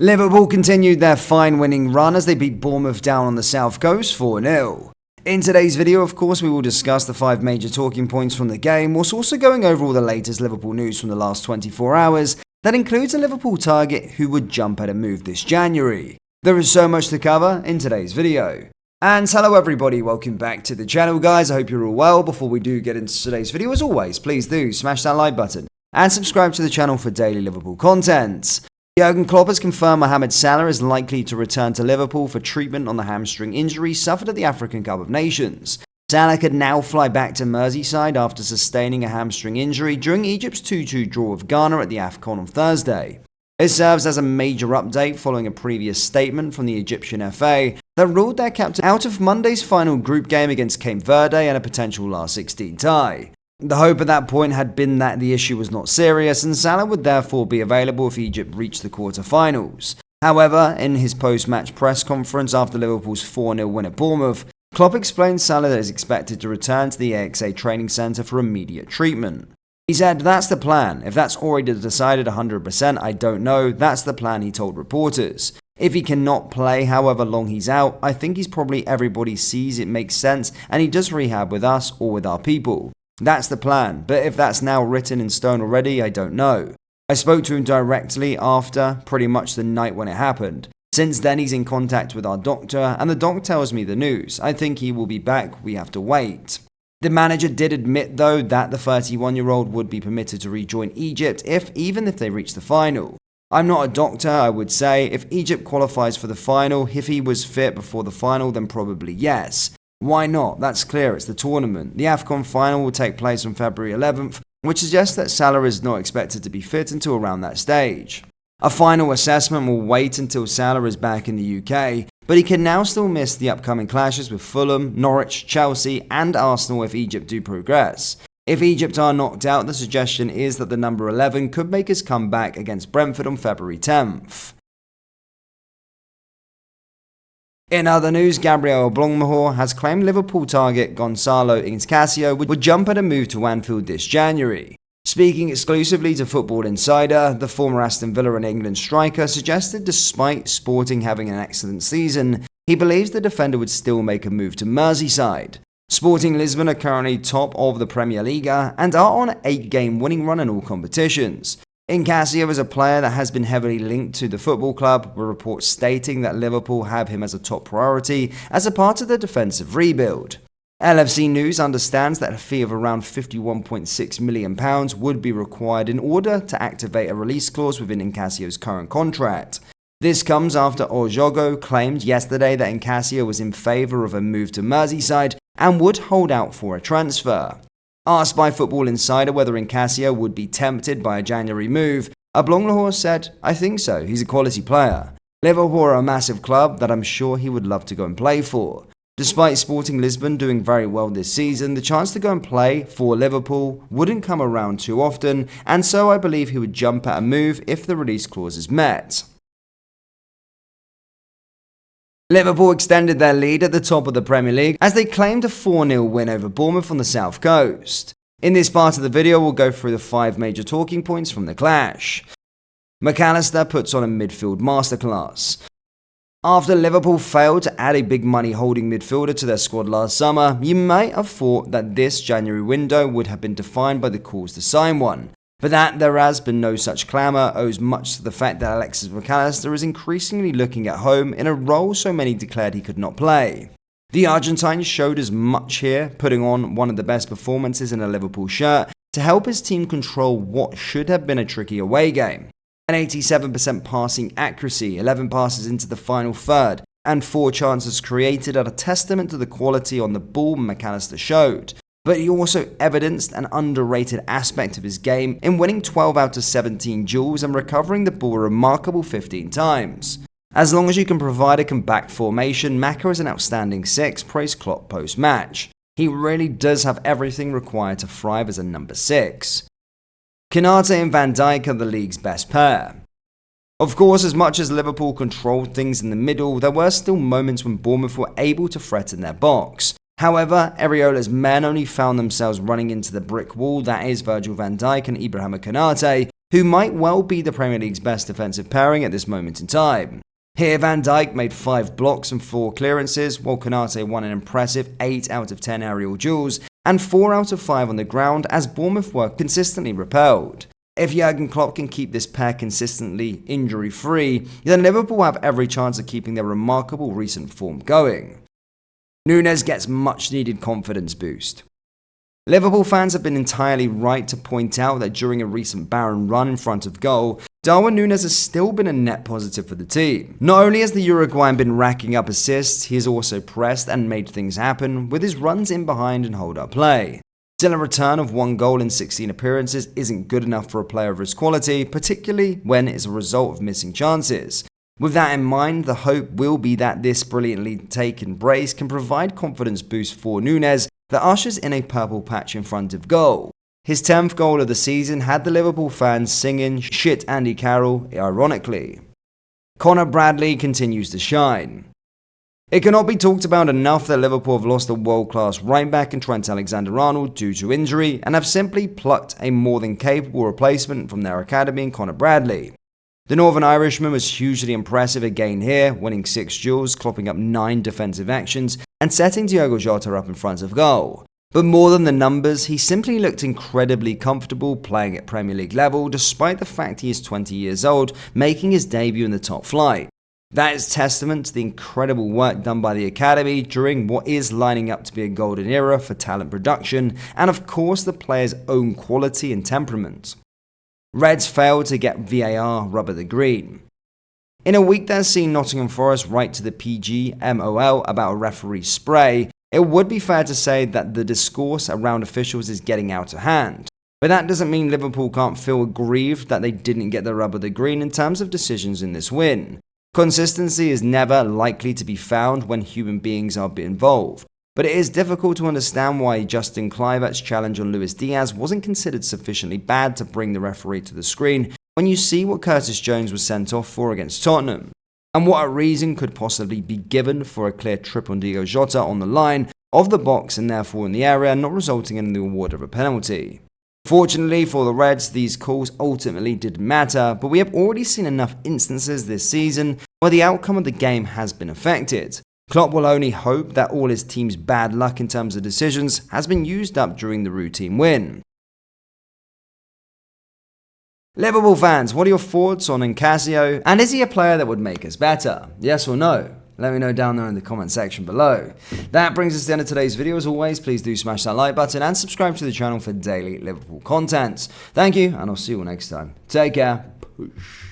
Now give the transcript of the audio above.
Liverpool continued their fine winning run as they beat Bournemouth down on the south coast 4-0. In today's video, of course, we will discuss the 5 major talking points from the game, whilst also going over all the latest Liverpool news from the last 24 hours. That includes a Liverpool target who would jump at a move this January. There is so much to cover in today's video. And hello everybody, welcome back to the channel guys, I hope you're all well. Before we do get into today's video, as always, please do smash that like button and subscribe to the channel for daily Liverpool content. Jurgen Klopp has confirmed Mohamed Salah is likely to return to Liverpool for treatment on the hamstring injury suffered at the African Cup of Nations. Salah could now fly back to Merseyside after sustaining a hamstring injury during Egypt's 2-2 draw with Ghana at the AFCON on Thursday. It serves as a major update following a previous statement from the Egyptian FA that ruled their captain out of Monday's final group game against Cape Verde and a potential last 16 tie. The hope at that point had been that the issue was not serious and Salah would therefore be available if Egypt reached the quarter-finals. However, in his post-match press conference after Liverpool's 4-0 win at Bournemouth, Klopp explained Salah is expected to return to the AXA training centre for immediate treatment. He said, "That's the plan. If that's already decided 100%, I don't know. That's the plan," he told reporters. If he cannot play however long he's out, I think he's probably everybody sees it makes sense and he does rehab with us or with our people. That's the plan, but if that's now written in stone already, I don't know. I spoke to him directly after, pretty much the night when it happened. Since then he's in contact with our doctor, and the doc tells me the news. I think he will be back, we have to wait. The manager did admit though that the 31-year-old would be permitted to rejoin Egypt even if they reach the final. I'm not a doctor, I would say. If Egypt qualifies for the final, if he was fit before the final, then probably yes. Why not? That's clear, it's the tournament. The AFCON final will take place on February 11th, which suggests that Salah is not expected to be fit until around that stage. A final assessment will wait until Salah is back in the UK, but he can now still miss the upcoming clashes with Fulham, Norwich, Chelsea and Arsenal if Egypt do progress. If Egypt are knocked out, the suggestion is that the number 11 could make his comeback against Brentford on February 10th. In other news, Gabriel Oblongmahor has claimed Liverpool target Gonzalo Incasio would jump at a move to Anfield this January. Speaking exclusively to Football Insider, the former Aston Villa and England striker suggested despite Sporting having an excellent season, he believes the defender would still make a move to Merseyside. Sporting Lisbon are currently top of the Premier League and are on an 8-game winning run in all competitions. Incasio is a player that has been heavily linked to the football club, with reports stating that Liverpool have him as a top priority as a part of the defensive rebuild. LFC News understands that a fee of around £51.6 million would be required in order to activate a release clause within Incasio's current contract. This comes after Ojogo claimed yesterday that Incasio was in favour of a move to Merseyside and would hold out for a transfer. Asked by Football Insider whether Incasio would be tempted by a January move, Oblongmahor said, "I think so, he's a quality player. Liverpool are a massive club that I'm sure he would love to go and play for." Despite Sporting Lisbon doing very well this season, the chance to go and play for Liverpool wouldn't come around too often, and so I believe he would jump at a move if the release clause is met. Liverpool extended their lead at the top of the Premier League as they claimed a 4-0 win over Bournemouth on the south coast. In this part of the video, we'll go through the 5 major talking points from the clash. McAllister puts on a midfield masterclass. After Liverpool failed to add a big money holding midfielder to their squad last summer, you might have thought that this January window would have been defined by the calls to sign one. But that there has been no such clamour owes much to the fact that Alexis McAllister is increasingly looking at home in a role so many declared he could not play. The Argentine showed as much here, putting on one of the best performances in a Liverpool shirt to help his team control what should have been a tricky away game. An 87% passing accuracy, 11 passes into the final third, and 4 chances created are a testament to the quality on the ball McAllister showed. But he also evidenced an underrated aspect of his game in winning 12 out of 17 duels and recovering the ball a remarkable 15 times. As long as you can provide a compact formation, Maka is an outstanding 6, praised Klopp post-match. He really does have everything required to thrive as a number 6. Konate and Van Dijk are the league's best pair. Of course, as much as Liverpool controlled things in the middle, there were still moments when Bournemouth were able to threaten their box. However, Areola's men only found themselves running into the brick wall that is Virgil van Dijk and Ibrahima Konate, who might well be the Premier League's best defensive pairing at this moment in time. Here, Van Dijk made 5 blocks and 4 clearances, while Konate won an impressive 8 out of 10 aerial duels and 4 out of 5 on the ground as Bournemouth were consistently repelled. If Jurgen Klopp can keep this pair consistently injury-free, then Liverpool have every chance of keeping their remarkable recent form going. Núñez gets much-needed confidence boost. Liverpool fans have been entirely right to point out that during a recent barren run in front of goal, Darwin Núñez has still been a net positive for the team. Not only has the Uruguayan been racking up assists, he has also pressed and made things happen with his runs in behind and hold-up play. Still, a return of 1 goal in 16 appearances isn't good enough for a player of his quality, particularly when it's a result of missing chances. With that in mind, the hope will be that this brilliantly taken brace can provide confidence boost for Núñez that ushers in a purple patch in front of goal. His 10th goal of the season had the Liverpool fans singing "Shit Andy Carroll" ironically. Connor Bradley continues to shine. It cannot be talked about enough that Liverpool have lost a world-class right-back in Trent Alexander-Arnold due to injury and have simply plucked a more than capable replacement from their academy in Connor Bradley. The Northern Irishman was hugely impressive again here, winning 6 duels, clopping up 9 defensive actions, and setting Diogo Jota up in front of goal. But more than the numbers, he simply looked incredibly comfortable playing at Premier League level, despite the fact he is 20 years old, making his debut in the top flight. That is testament to the incredible work done by the academy during what is lining up to be a golden era for talent production, and of course the player's own quality and temperament. Reds failed to get VAR rubber the green. In a week that has seen Nottingham Forest write to the PGMOL about a referee spray, it would be fair to say that the discourse around officials is getting out of hand. But that doesn't mean Liverpool can't feel aggrieved that they didn't get the rubber the green in terms of decisions in this win. Consistency is never likely to be found when human beings are involved. But it is difficult to understand why Justin Kluivert's challenge on Luis Diaz wasn't considered sufficiently bad to bring the referee to the screen when you see what Curtis Jones was sent off for against Tottenham, and what a reason could possibly be given for a clear trip on Diogo Jota on the line of the box and therefore in the area, not resulting in the award of a penalty. Fortunately for the Reds, these calls ultimately didn't matter, but we have already seen enough instances this season where the outcome of the game has been affected. Klopp will only hope that all his team's bad luck in terms of decisions has been used up during the routine win. Liverpool fans, what are your thoughts on Ncasio, and is he a player that would make us better? Yes or no? Let me know down there in the comment section below. That brings us to the end of today's video. As always, please do smash that like button and subscribe to the channel for daily Liverpool content. Thank you, and I'll see you all next time. Take care. Push.